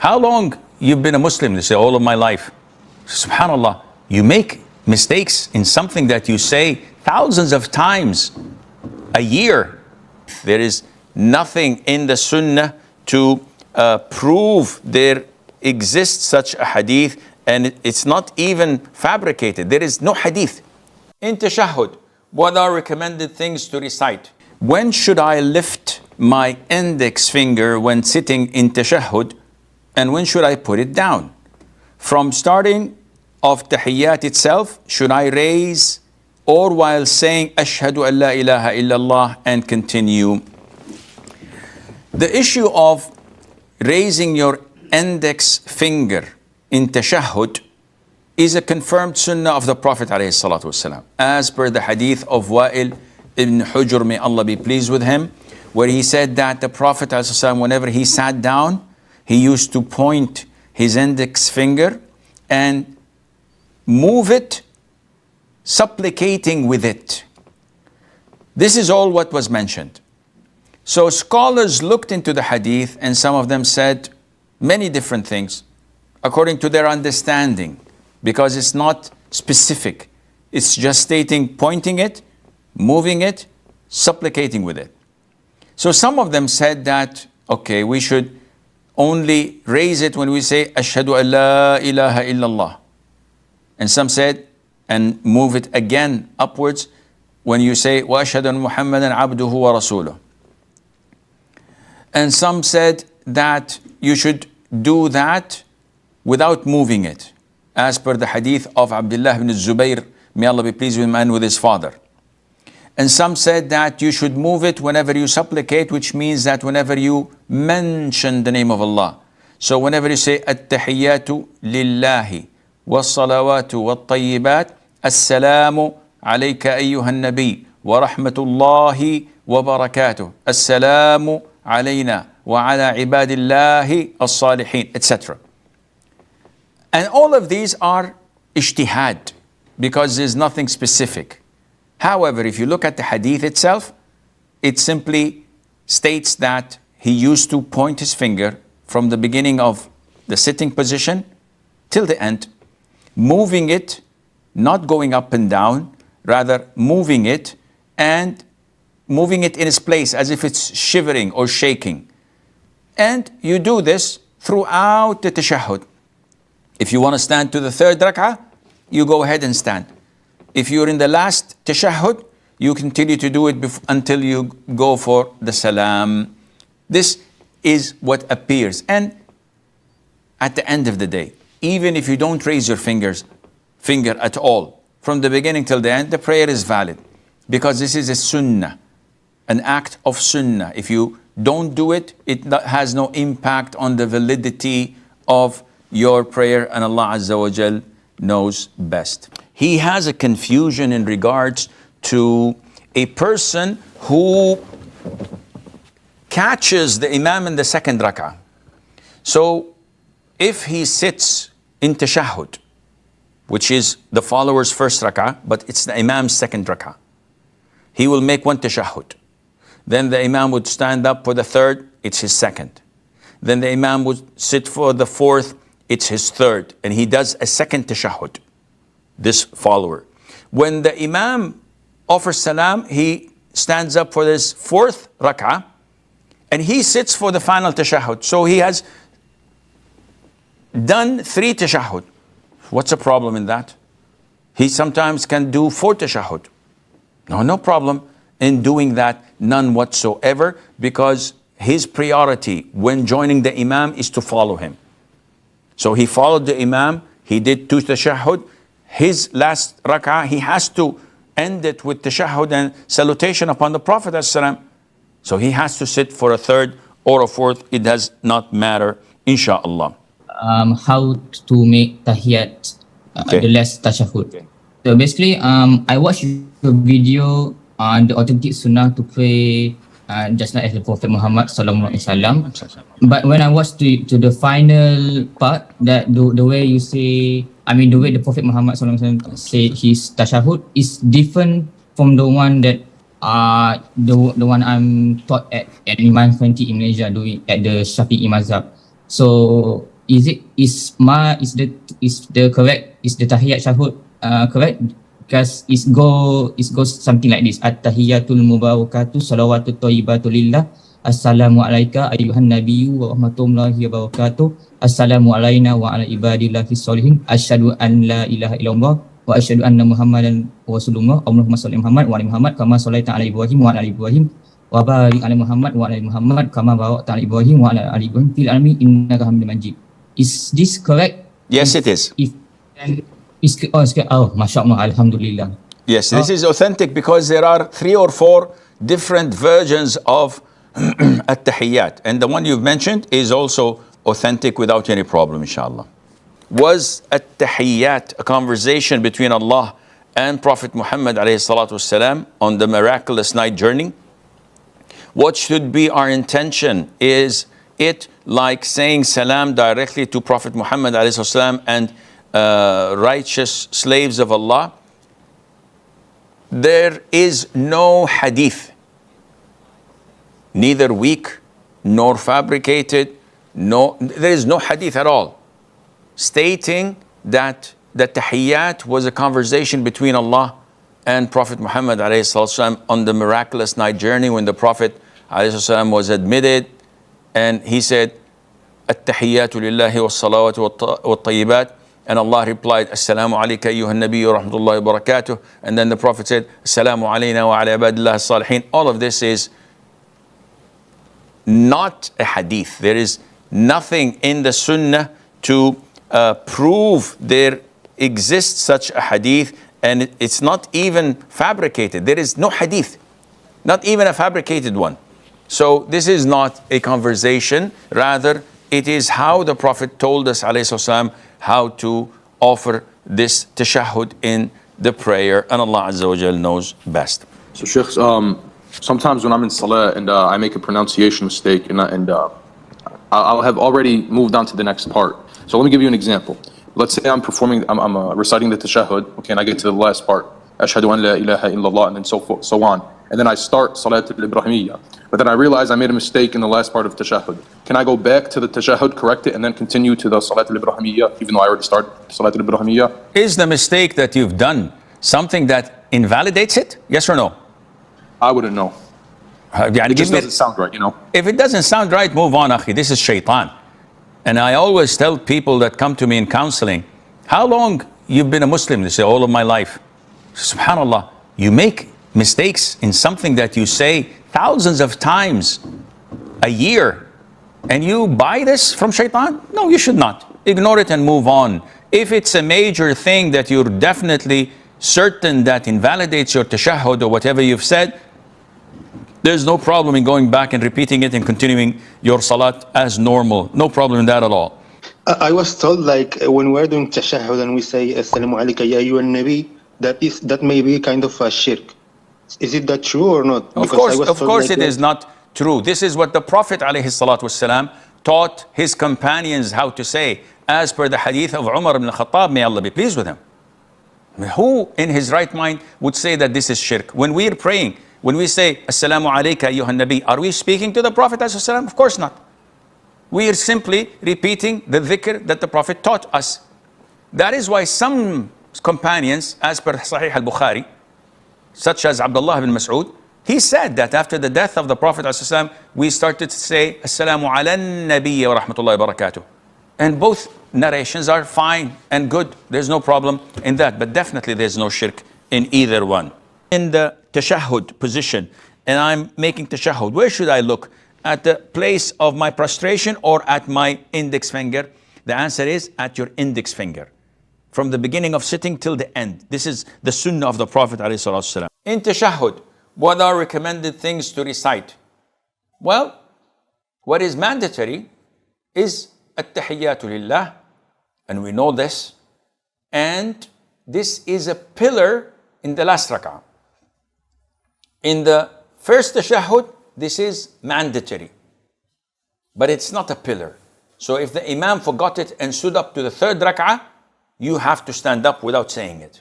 How long you've been a Muslim? They say, all of my life. SubhanAllah, you make mistakes in something that you say thousands of times a year. There is nothing in the Sunnah to prove there exists such a hadith, and it's not even fabricated. There is no hadith. In Tashahhud, what are recommended things to recite? When should I lift my index finger when sitting in Tashahhud, and when should I put it down? From starting of Tahiyyat itself, should I raise, or while saying Ashhadu an la ilaha illallah and continue? The issue of raising your index finger in Tashahhud is a confirmed sunnah of the Prophet ﷺ, as per the hadith of Wa'il ibn Hujr, may Allah be pleased with him, where he said that the Prophet ﷺ, whenever he sat down, he used to point his index finger and move it, supplicating with it. This is all what was mentioned. So scholars looked into the hadith, and some of them said many different things according to their understanding, because it's not specific. It's just stating, pointing it, moving it, supplicating with it. So some of them said that, okay, we should only raise it when we say Ashhadu an la ilaha illallah. And some said, and move it again upwards when you say wa ashhadu anna Muhammadan abduhu wa rasuluh. And some said that you should do that without moving it, as per the hadith of Abdullah ibn Zubayr, may Allah be pleased with him and with his father. And some said that you should move it whenever you supplicate, which means that whenever you mention the name of Allah. So whenever you say At-Tahiyyatu lillahi was-salawatu wat-tayyibat, Assalamu alayka ayyuhan nabi wa rahmatullahi wa barakatuh, Assalamu alayna wa ala ibadillahi as-salihin, etc. And all of these are ijtihad, because there's nothing specific. However, if you look at the hadith itself, it simply states that he used to point his finger from the beginning of the sitting position till the end, moving it, not going up and down, rather moving it, and moving it in its place as if it's shivering or shaking. And you do this throughout the tashahhud. If you want to stand to the third rak'ah, you go ahead and stand. If you're in the last tashahhud, you continue to do it until you go for the salam. This is what appears. And at the end of the day, even if you don't raise your finger at all, from the beginning till the end, the prayer is valid, because this is a sunnah, an act of sunnah. If you don't do it, it has no impact on the validity of your prayer, and Allah Azza wa Jal knows best. He has a confusion in regards to a person who catches the Imam in the second rak'ah. So if he sits in Tashahhud, which is the follower's first rak'ah, but it's the Imam's second rak'ah, he will make one Tashahhud. Then the Imam would stand up for the third, it's his second. Then the Imam would sit for the fourth, it's his third. And he does a second Tashahhud, this follower. When the Imam offers salam, he stands up for this fourth rak'ah, and he sits for the final Tashahhud. So he has done 3 Tashahhud. What's the problem in that? He sometimes can do 4 Tashahhud. No problem in doing that, none whatsoever, because his priority when joining the Imam is to follow him. So he followed the Imam, he did 2 Tashahhud. His last rak'ah, he has to end it with Tashahhud and salutation upon the Prophet ﷺ. So he has to sit for a third or a fourth, it does not matter, inshaAllah. How to make Tahiyyat, the last Tashahhud. Okay. So basically, I watched a video on the authentic Sunnah to pray just like as the Prophet Muhammad sallallahu alaihi wasallam. But when I watched to the final part, that the way you say, the way the Prophet Muhammad sallallahu alaihi wasallam say his Tashahhud is different from the one that the one I'm taught at Iman 20 in Malaysia, doing at the Shafi'i Mazhab. So is the Tahiyyat Tashahhud correct? Because it goes something like this. At-Tahiyyatul Mubarakatuh Salawatut Thayyibatul Lillah. Assalamu alayka ayyuhan nabiyyu wa rahmatullahi wa barakatuh. Assalamu alayna wa ala ibadillahi sholihin. Asyhadu an la ilaha illallah wa asyhadu anna Muhammadan Rasulullah. Allahumma shalli Muhammad wa ala Muhammad kama shallaita ala Ibrahim wa ala ali Ibrahim wa barik ala Muhammad wa ala ali Muhammad kama barakta ala Ibrahim wa ala ali Ibrahim fil alamin innaka Hamidum Majid. Is this correct? Yes, it is. Mashallah, alhamdulillah. Yes, this is authentic because there are 3 or 4 different versions of At-Tahiyyat. And the one you've mentioned is also authentic without any problem, inshallah. Was At-Tahiyyat a conversation between Allah and Prophet Muhammad ﷺ on the miraculous night journey? What should be our intention? Is it like saying salam directly to Prophet Muhammad ﷺ and righteous slaves of Allah? There is no hadith, neither weak nor fabricated, there is no hadith at all stating that the tahiyyat was a conversation between Allah and Prophet Muhammad ﷺ on the miraculous night journey when the Prophet ﷺ was admitted and he said, At-Tahiyyatu lillahi was-salawatu wat-tayyibat. And Allah replied, Assalamu alayka ayyuhan nabiyyu wa rahmatullahi wa barakatuh. And then the Prophet said, Assalamu alayna wa ala ibadillah as-salihin. All of this is not a hadith. There is nothing in the Sunnah to prove there exists such a hadith, and it's not even fabricated. There is no hadith, not even a fabricated one. So this is not a conversation. Rather, it is how the Prophet told us, alayhi salam, how to offer this tashahhud in the prayer, and Allah Azza wa Jal knows best. So Sheikh, sometimes when I'm in Salah and I make a pronunciation mistake and I'll have already moved on to the next part. So let me give you an example. Let's say I'm reciting the tashahhud, okay, and I get to the last part, Ashhadu an la ilaha illallah, and then so on. And then I start Salat al-Ibrahimiyyah. But then I realize I made a mistake in the last part of tashahhud. Can I go back to the tashahhud, correct it, and then continue to the Salat al-Ibrahimiyyah, even though I already started Salat al-Ibrahimiyyah? Is the mistake that you've done something that invalidates it? Yes or no? I wouldn't know. It just doesn't sound right, you know? If it doesn't sound right, move on, akhi. This is shaitan. And I always tell people that come to me in counseling, how long you've been a Muslim? They say, all of my life. SubhanAllah, you make mistakes in something that you say thousands of times a year, and you buy this from shaitan? No, you should not. Ignore it and move on. If it's a major thing that you're definitely certain that invalidates your tashahhud or whatever you've said, there's no problem in going back and repeating it and continuing your salat as normal. No problem in that at all. I was told, like, when we're doing tashahhud and we say Assalamu alayka ya ayyuhan nabi, that may be kind of a shirk. Is it that true or not? Of course it is not true. This is what the Prophet ﷺ taught his companions how to say, as per the hadith of Umar ibn Khattab, may Allah be pleased with him. Who in his right mind would say that this is shirk? When we are praying, when we say, Assalamu alayka ayyuhan nabi, are we speaking to the Prophet ﷺ? Of course not. We are simply repeating the dhikr that the Prophet taught us. That is why some companions, as per Sahih al-Bukhari, such as Abdullah ibn Mas'ud, he said that after the death of the Prophet ﷺ, we started to say, Assalamu ala nabiyya wa rahmatullahi wa barakatuh. And both narrations are fine and good. There's no problem in that. But definitely there's no shirk in either one. In the tashahhud position, and I'm making tashahhud, where should I look? At the place of my prostration or at my index finger? The answer is at your index finger. From the beginning of sitting till the end. This is the sunnah of the Prophet ﷺ. In tashahhud, what are recommended things to recite? Well, what is mandatory is At-Tahiyyatu lillah, and we know this. And this is a pillar in the last rak'ah. In the first tashahhud, this is mandatory, but it's not a pillar. So if the imam forgot it and stood up to the third rak'ah, you have to stand up without saying it.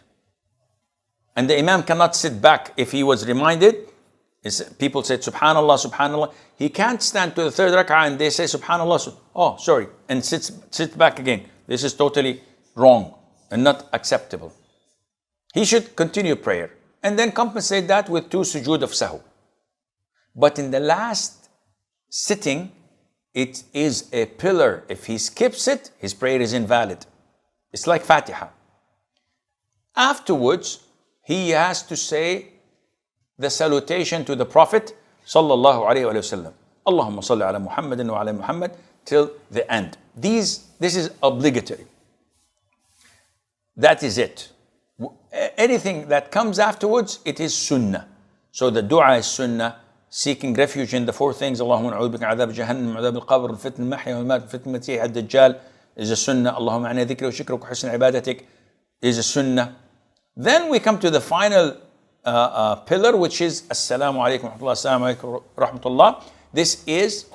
And the imam cannot sit back if he was reminded People say Subhanallah, Subhanallah. He can't stand to the third rak'ah and they say Subhanallah. Oh, sorry, and sit back again. This is totally wrong and not acceptable. He should continue prayer and then compensate that with 2 sujood of sahu. But in the last sitting, it is a pillar. If he skips it, his prayer is invalid. It's like Fatiha. Afterwards, he has to say the salutation to the Prophet sallallahu alaihi wasallam. Allahumma salli ala Muhammadin wa ala Muhammad till the end. This is obligatory. That is it. Anything that comes afterwards, it is sunnah. So the dua is sunnah. Seeking refuge in the 4 things. Allahumma na'udhu bika adhab jahannam, adhab al-qabr, fitn al-mahya wal-mat, fitn al-masih ad-dajjal is a sunnah. Allahumma ana dhikra wa shukra wa husn ibadatik is a sunnah. Then we come to the final pillar, which is Assalamu alaikum wa rahmatullah. This is